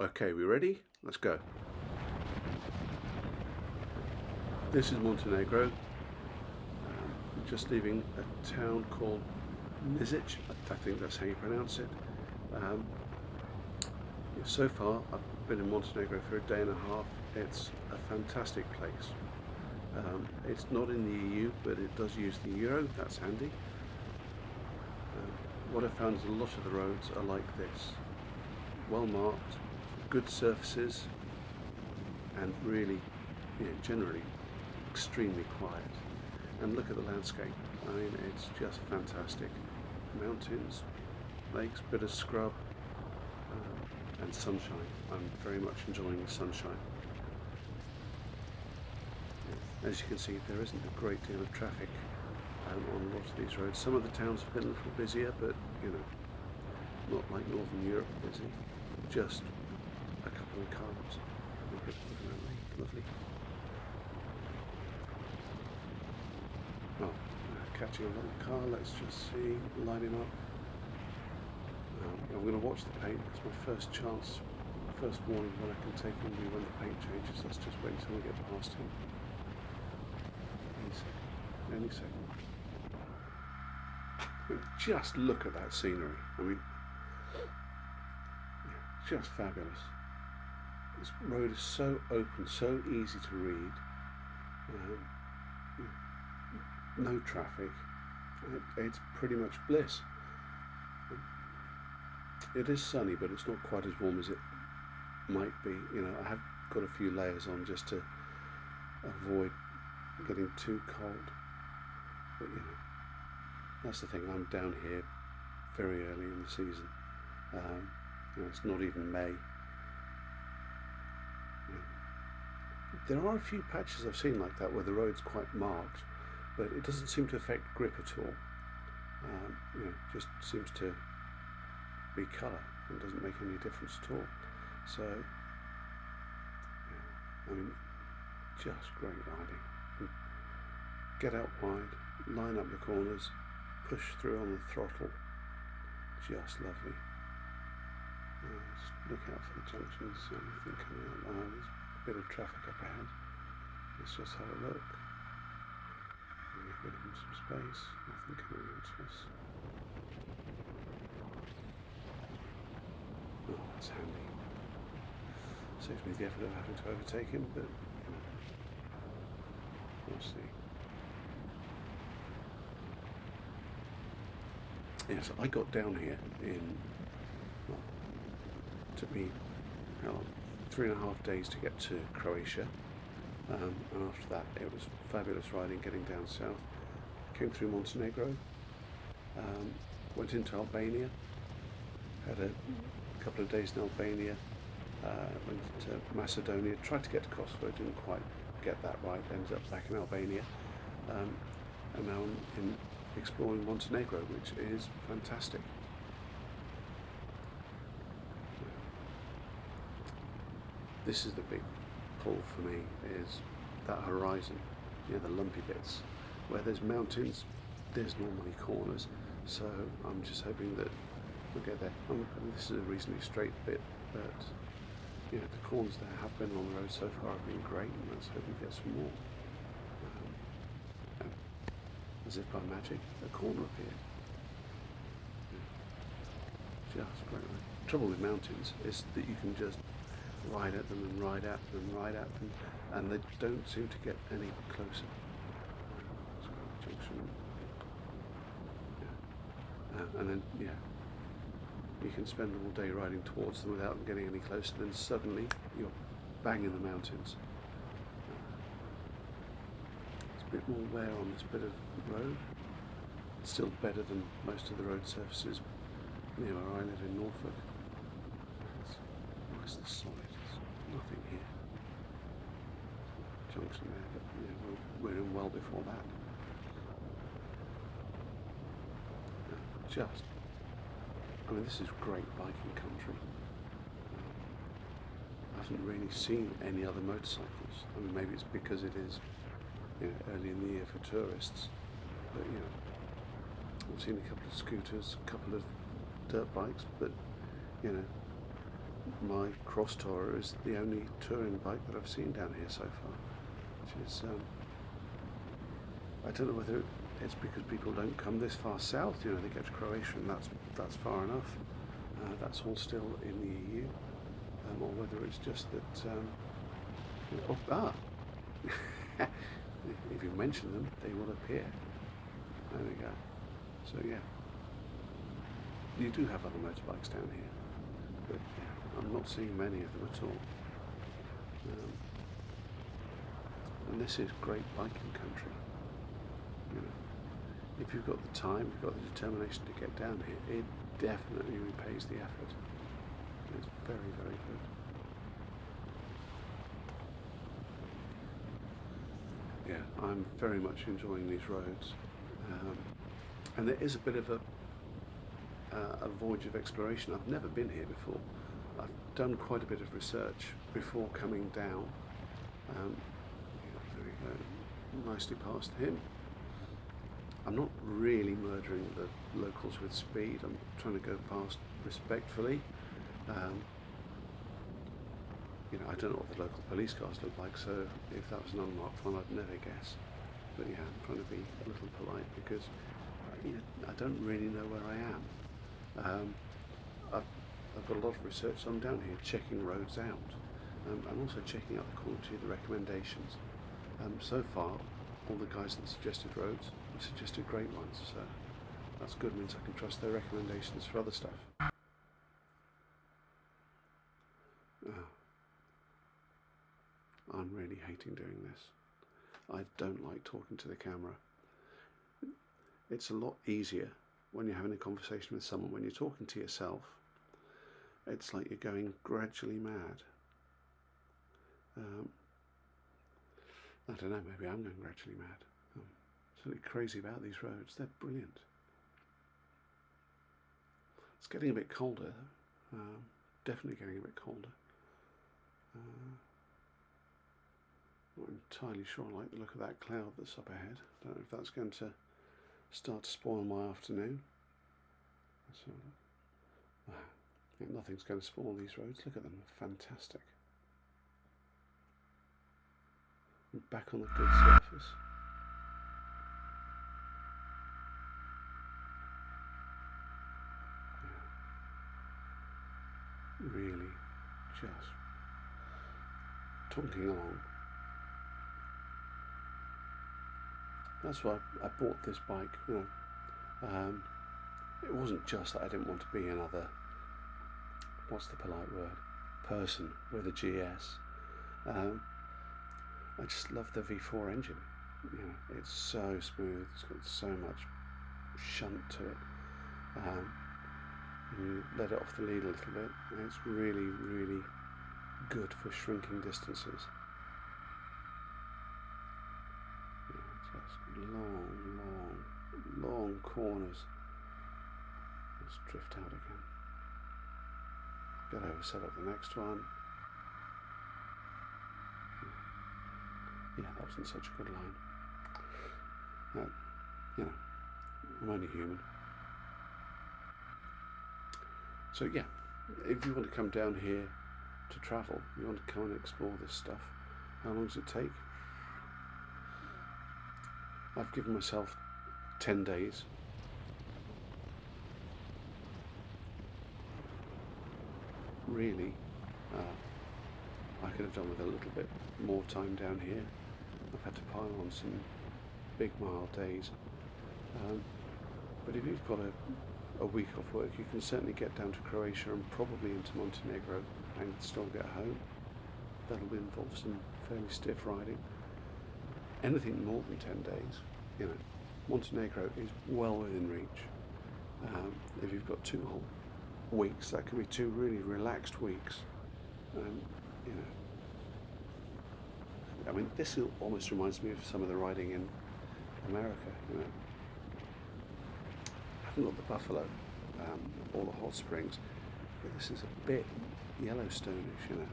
Okay, we ready? Let's go. This is Montenegro. Just leaving a town called Niksic. I think that's how you pronounce it. So far, I've been in Montenegro for a day and a half. It's a fantastic place. It's not in the EU, but it does use the euro. That's handy. What I found is a lot of the roads are like this. Well marked, good surfaces, and really, generally extremely quiet. And look at the landscape. I mean, it's just fantastic. Mountains, lakes, bit of scrub, and sunshine. I'm very much enjoying the sunshine. As you can see, there isn't a great deal of traffic on a lot of these roads. Some of the towns have been a little busier, but not like Northern Europe busy. Just a couple of cars. Look at that, lovely. Oh, catching a little car. Let's just see, line him up. I'm going to watch the paint because my first warning when I can take him will be when the paint changes. Let's just wait until we get past him. Any second. Just look at that scenery. I mean, just fabulous. This road is so open, so easy to read. No traffic. It's pretty much bliss. It is sunny, but it's not quite as warm as it might be. I have got a few layers on just to avoid getting too cold. But that's the thing. I'm down here very early in the season. It's not even May. There are a few patches I've seen like that where the road's quite marked, but it doesn't seem to affect grip at all. Just seems to be colour and doesn't make any difference at all. So, I mean, just great riding. Get out wide, line up the corners, push through on the throttle. Just lovely. Just look out for the junctions. Anything coming out. There's a bit of traffic up ahead. Let's just have a look. Give them some space. Nothing coming out to us. Oh, that's handy. Saves me the effort of having to overtake him, but we'll see. Yes, I got down here took me 3.5 days to get to Croatia, and after that it was fabulous riding getting down south. Came through Montenegro, went into Albania, had a couple of days in Albania, went to Macedonia, tried to get to Kosovo, didn't quite get that right, ended up back in Albania, and now I'm in exploring Montenegro, which is fantastic. This is the big pull for me, is that horizon, the lumpy bits. Where there's mountains, there's normally corners, so I'm just hoping that we'll get there. This is a reasonably straight bit, but the corners that have been on the road so far have been great, and let's hope we get some more. As if by magic, a corner appeared. Just great. The trouble with mountains is that you can just ride at them and ride at them and ride at them, and they don't seem to get any closer. Junction. And then you can spend all day riding towards them without them getting any closer, then suddenly you're bang in the mountains. A bit more wear on this bit of road. It's still better than most of the road surfaces near where I live in Norfolk. It's the solid. There's nothing here. Junction there, but we're in well before that. This is great biking country. I haven't really seen any other motorcycles. Maybe it's because it is early in the year for tourists, but I've seen a couple of scooters, a couple of dirt bikes, but my CrossTourer is the only touring bike that I've seen down here so far, which is, I don't know whether it's because people don't come this far south, you know, they get to Croatia and that's far enough, that's all still in the EU, or whether it's just that, if you mention them, they will appear. There we go. So yeah, you do have other motorbikes down here, but yeah, I'm not seeing many of them at all. And this is great biking country. You know, if you've got the time, you've got the determination to get down here, it definitely repays the effort. It's very, very good. Yeah, I'm very much enjoying these roads, and there is a bit of a voyage of exploration. I've never been here before. I've done quite a bit of research before coming down. Yeah, there we go, nicely past him. I'm not really murdering the locals with speed. I'm trying to go past respectfully. You know, I don't know what the local police cars look like, so if that was an unmarked one, I'd never guess. But yeah, I'm trying to be a little polite because I don't really know where I am. I've got a lot of research, so I'm down here checking roads out. I'm also checking out the quality of the recommendations. So far, all the guys that suggested roads have suggested great ones, so that's good, means I can trust their recommendations for other stuff. I'm really hating doing this. I don't like talking to the camera. It's a lot easier when you're having a conversation with someone. When you're talking to yourself, it's like you're going gradually mad. I don't know, maybe I'm going gradually mad. I'm certainly crazy about these roads. They're brilliant. It's getting a bit colder, definitely getting a bit colder. Not entirely sure I like the look of that cloud that's up ahead. Don't know if that's going to start to spoil my afternoon. So, yeah, nothing's going to spoil these roads. Look at them, fantastic. We're back on the good surface. Yeah. Really, just talking along. That's why I bought this bike. You know, it wasn't just that I didn't want to be another, what's the polite word, person with a GS. I just love the V4 engine. You know, it's so smooth. It's got so much shunt to it. You let it off the lead a little bit, and it's really, really good for shrinking distances. Just long corners. Let's drift out again. Get over, set up the next one. Yeah, that wasn't such a good line. You know, I'm only human. So yeah, if you want to come down here to travel, you want to come and explore this stuff, how long does it take? I've given myself 10 days. Really, I could have done with a little bit more time down here. I've had to pile on some big mile days. But if you've got a week off work, you can certainly get down to Croatia and probably into Montenegro and still get home. That'll involve some fairly stiff riding. Anything more than 10 days, you know, Montenegro is well within reach. If you've got 2 whole weeks, that can be 2 really relaxed weeks. You know, I mean, this almost reminds me of some of the riding in America. You know, I haven't got the Buffalo or the hot springs, but this is a bit Yellowstone-ish. You know,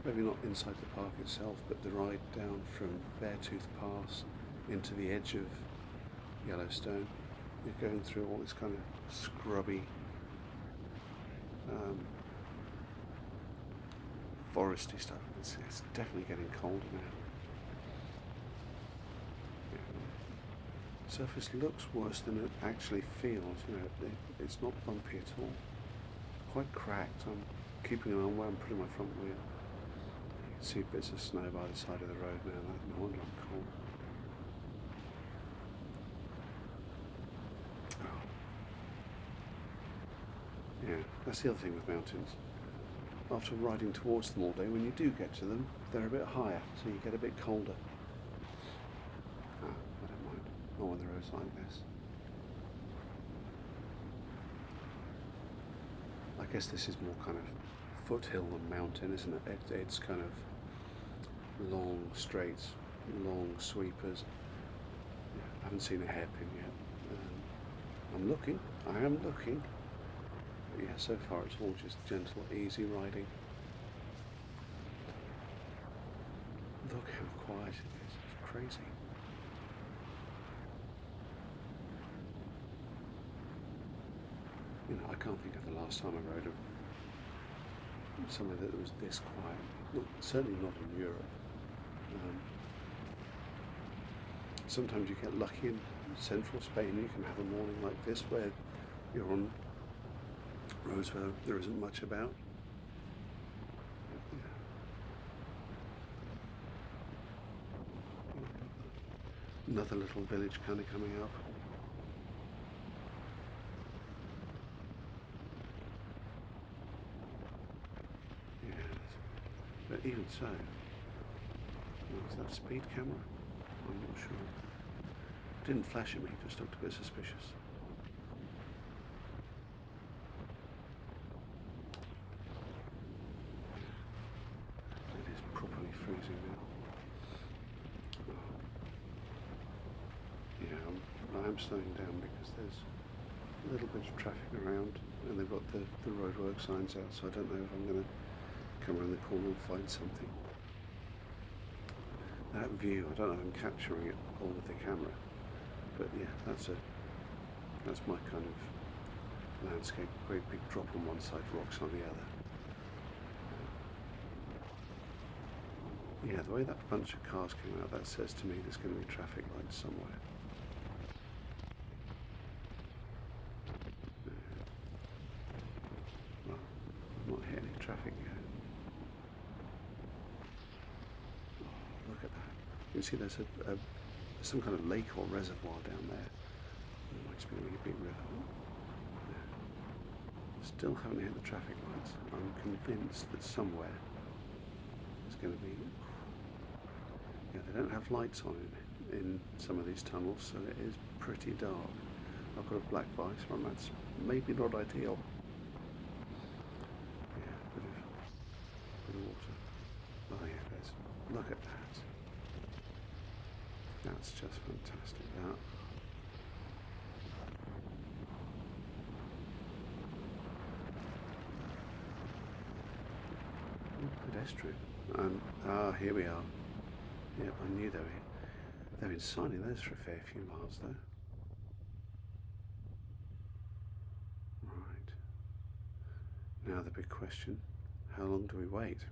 maybe not inside the park itself, but the ride down from Beartooth Pass into the edge of Yellowstone. You're going through all this kind of scrubby foresty stuff. It's definitely getting colder now. The surface looks worse than it actually feels. You know, it's not bumpy at all. Quite cracked. I'm keeping an eye on where I'm putting my front wheel. You can see bits of snow by the side of the road now. No wonder I'm cold. Oh. Yeah, that's the other thing with mountains. After riding towards them all day, when you do get to them, they're a bit higher, so you get a bit colder. I don't mind. Not when the road's like this. I guess this is more kind of foothill than mountain, isn't it? It's kind of long straights, long sweepers. I haven't seen a hairpin yet. I'm looking. I am looking. But yeah, so far it's all just gentle, easy riding. Look how quiet it is. It's crazy. You know, I can't think of the last time I rode somewhere that was this quiet. Certainly not in Europe. Sometimes you get lucky in central Spain. You can have a morning like this where you're on roads where there isn't much about. Another little village kind of coming up. Yeah, but even so, is that a speed camera? I'm not sure. It didn't flash at me, just looked a bit suspicious. It is properly freezing now. Yeah, I'm slowing down because there's a little bit of traffic around and they've got the roadwork signs out, so I don't know if I'm going to come around the corner and find something. That view, I don't know if I'm capturing it all with the camera, but yeah, that's my kind of landscape. Great big drop on one side, rocks on the other. Yeah, the way that bunch of cars came out, that says to me there's going to be traffic lights somewhere. Well, I've not hit any traffic yet. Oh, look at that. You can see there's some kind of lake or reservoir down there. It might just be a really big river. Yeah. Still haven't hit the traffic lights. I'm convinced that somewhere there's going to be... Yeah, they don't have lights on in some of these tunnels, so it is pretty dark. I've got a black visor on, that's maybe not ideal. Yeah, bit of water. Oh yeah, look at that. That's just fantastic, that. Pedestrian. Here we are. Yep, I knew they've been signing those for a fair few miles though. Right. Now the big question, how long do we wait?